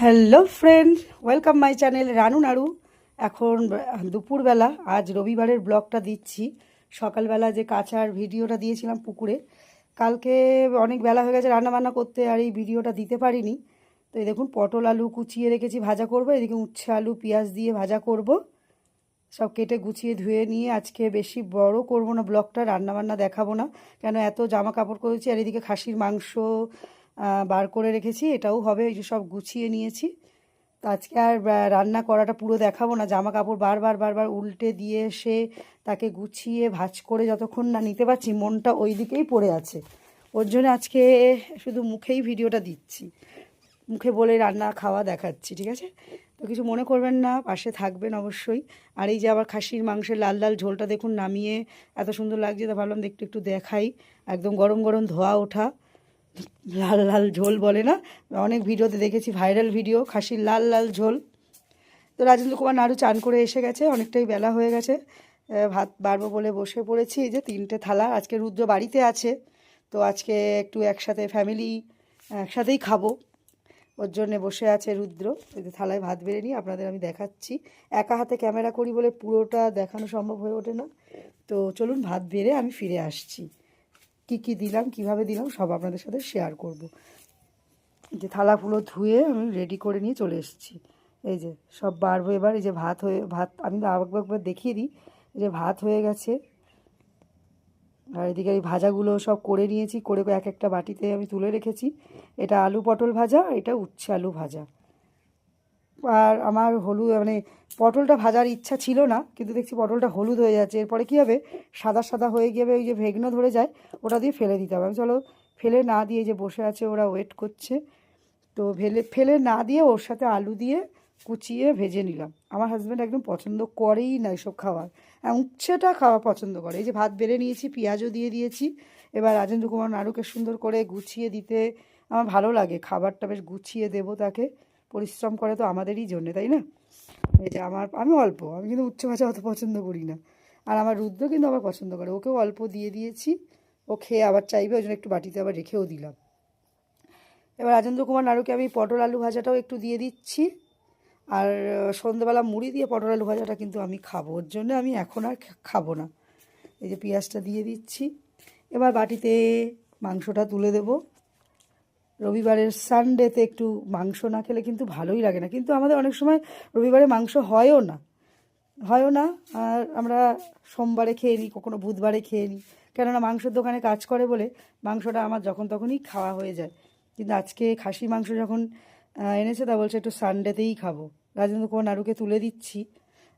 Hello friend, welcome my channel Ranu নাড়ু। এখন দুপুরবেলা, আজ রবিবারের ব্লগটা দিচ্ছি। সকালবেলা যে কাঁচার ভিডিওটা দিয়েছিলাম পুকুরে, কালকে অনেক বেলা হয়ে গেছে রান্নাবান্না করতে, আর এই ভিডিওটা দিতে পারিনি। তো এই দেখুন, পটল আলু কুচিয়ে রেখেছি, ভাজা করব। এদিকে উচ্ছে আলু পেঁয়াজ দিয়ে ভাজা করব। সব কেটে গুছিয়ে ধুয়ে নিয়ে আজকে বেশি বড় করব না ব্লগটা, রান্নাবান্না দেখাবো না, কেন এত জামা কাপড় করেছি। আর এদিকে খাসির মাংস বার করে রেখেছি, এটাও হবে। এই যে সব গুছিয়ে নিয়েছি। তো আজকে আর রান্না করাটা পুরো দেখাবো না। জামা কাপড় বারবার বারবার উল্টে দিয়ে এসে তাকে গুছিয়ে ভাঁজ করে যতক্ষণ না নিতে পারছি, মনটা ওই দিকেই পড়ে আছে। ওর জন্য আজকে শুধু মুখেই ভিডিওটা দিচ্ছি, মুখে বলে রান্না খাওয়া দেখাচ্ছি, ঠিক আছে? তো কিছু মনে করবেন না, পাশে থাকবেন অবশ্যই। আর এই যে আবার খাসির মাংসের লাল লাল ঝোলটা দেখুন, নামিয়ে এত সুন্দর লাগছে, তা ভাবলাম একটু একটু দেখাই। একদম গরম গরম ধোয়া ওঠা লাল লাল ঝোল বলে না, অনেক ভিডিওতে দেখেছি, ভাইরাল ভিডিও, খাসির লাল লাল ঝোল। তো রাজেন্দ্র কুমার নাড়ু চান করে এসে গেছে, অনেকটাই বেলা হয়ে গেছে। ভাত বাড়বো বলে বসে পড়েছি। এই যে 3টে থালা, আজকে রুদ্র বাড়িতে আছে, তো আজকে একটু একসাথে ফ্যামিলি একসাথেই খাবো, ওর জন্যে বসে আছে রুদ্র। এই যে থালায় ভাত বেড়ে নিয়ে আপনাদের আমি দেখাচ্ছি। একা হাতে ক্যামেরা করি বলে পুরোটা দেখানো সম্ভব হয়ে ওঠে না। তো চলুন, ভাত বেড়ে আমি ফিরে আসছি। কি কি দিলাম, কিভাবে দিলাম, সব আপনাদের সাথে শেয়ার করব। যে থালাগুলো ধুয়ে আমি রেডি করে নিয়ে চলে এসেছি। এই যে সব বাড়বো এবার। এই যে ভাত আমি তো একবার দেখিয়ে দিই। এই যে ভাত হয়ে গেছে, আর এদিকে এই ভাজাগুলো সব করে নিয়েছি, করে এক একটা বাটিতে আমি তুলে রেখেছি। এটা আলু পটল ভাজা, এটা উচ্ছে আলু ভাজা। আর আমার হলুদ মানে পটলটা ভাজার ইচ্ছা ছিল না, কিন্তু দেখছি পটলটা হলুদ হয়ে যাচ্ছে। এরপরে কী হবে, সাদা সাদা হয়ে গিয়ে ওই যে ভেগনো ধরে যায়, ওটা দিয়ে ফেলে দিতে হবে। আমি চলো ফেলে না দিয়ে, যে বসে আছে ওরা ওয়েট করছে, তো ফেলে না দিয়ে ওর সাথে আলু দিয়ে কুচিয়ে ভেজে নিলাম। আমার হাজব্যান্ড একদম পছন্দ করেই না এসব খাবার, উচ্ছেটা খাওয়া পছন্দ করে। এই যে ভাত বেড়ে নিয়েছি, পেঁয়াজও দিয়ে দিয়েছি। এবার রাজেন্দ্র কুমার নাড়ুকে সুন্দর করে গুছিয়ে দিতে আমার ভালো লাগে, খাবারটা বেশ গুছিয়ে দেবো তাকে। পরিশ্রম করে তো আমাদেরই জন্যে, তাই না? এই যে আমি কিন্তু উচ্ছে ভাজা অত পছন্দ করি না। আর আমার রুদ্র কিন্তু আবার পছন্দ করে, ওকেও অল্প দিয়ে দিয়েছি। ও খেয়ে আবার চাইবে, ওই জন্য একটু বাটিতে আবার রেখেও দিলাম। এবার রাজেন্দ্র কুমার নাড়ুকে আমি পটল আলু ভাজাটাও একটু দিয়ে দিচ্ছি। আর সন্ধ্যেবেলা মুড়ি দিয়ে পটল আলু ভাজাটা কিন্তু আমি খাবো, ওর জন্য আমি এখন আর খাবো না। এই যে পেঁয়াজটা দিয়ে দিচ্ছি। এবার বাটিতে মাংসটা তুলে দেব। রবিবারের সানডেতে একটু মাংস না খেলে কিন্তু ভালোই লাগে না, কিন্তু আমাদের অনেক সময় রবিবারে মাংস হয়ও না। আর আমরা সোমবারে খেয়ে নিই, কখনো বুধবারে খেয়ে নিই, কেননা মাংসের দোকানে কাজ করে বলে মাংসটা আমার যখন তখনই খাওয়া হয়ে যায়। কিন্তু আজকে খাসি মাংস যখন এনেছে, তা বলছে একটু সানডেতেই খাবো। রাজেন্দ্র কুমার নাড়ুকে তুলে দিচ্ছি।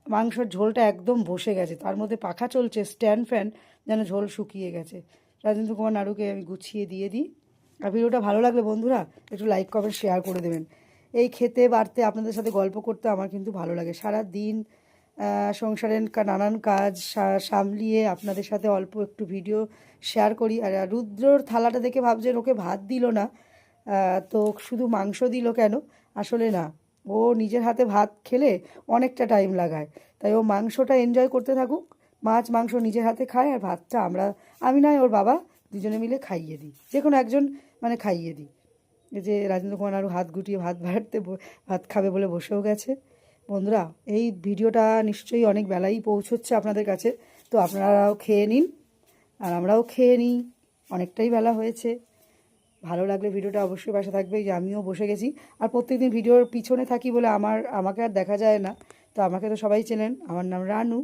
মাংসর ঝোলটা একদম বসে গেছে, তার মধ্যে পাখা চলছে, স্ট্যান্ড ফ্যান, যেন ঝোল শুকিয়ে গেছে। রাজেন্দ্র কুমার নাড়ুকে আমি গুছিয়ে দিয়ে দিই। আর ভিডিওটা ভালো লাগলে বন্ধুরা একটু লাইক কমেন্ট শেয়ার করে দেবেন। এই খেতে বাড়তে আপনাদের সাথে গল্প করতে আমার কিন্তু ভালো লাগে। সারা দিন সংসারের নানান কাজ সামলিয়ে আপনাদের সাথে অল্প একটু ভিডিও শেয়ার করি। আর রুদ্রর থালাটা দেখে ভাবছেন ওকে ভাত দিল না, তো শুধু মাংস দিল কেন? আসলে না, ও নিজের হাতে ভাত খেলে অনেকটা টাইম লাগায়, তাই ও মাংসটা এনজয় করতে থাকুক। মাছ মাংস নিজের হাতে খায়, আর ভাতটা আমি নয় ওর বাবা দুজনে মিলে খাইয়ে দিই, যে কোনো একজন মানে খাইয়ে দিই। এই যে রাজেন্দ্র কুমার আরও হাত গুটিয়ে ভাত খাবে বলে বসেও গেছে। বন্ধুরা, এই ভিডিওটা নিশ্চয়ই অনেক বেলাই পৌঁছচ্ছে আপনাদের কাছে, তো আপনারাও খেয়ে নিন আর আমরাও খেয়ে নিই, অনেকটাই বেলা হয়েছে। ভালো লাগলে ভিডিওটা অবশ্যই পাশে থাকবে। যে আমিও বসে গেছি, আর প্রত্যেকদিন ভিডিওর পিছনে থাকি বলে আমাকে আর দেখা যায় না, তো আমাকে তো সবাই চেনেন, আমার নাম রানু।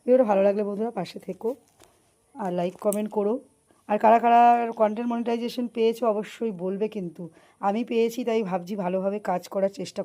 ভিডিওটা ভালো লাগলে বন্ধুরা পাশে থেকো আর লাইক কমেন্ট করো। আর কারা কারা কন্টেন্ট মনিটাইজেশন পেয়েছো অবশ্যই বলবে, কিন্তু আমি পেয়েছি, তাই ভাবছি ভালোভাবে কাজ করার চেষ্টা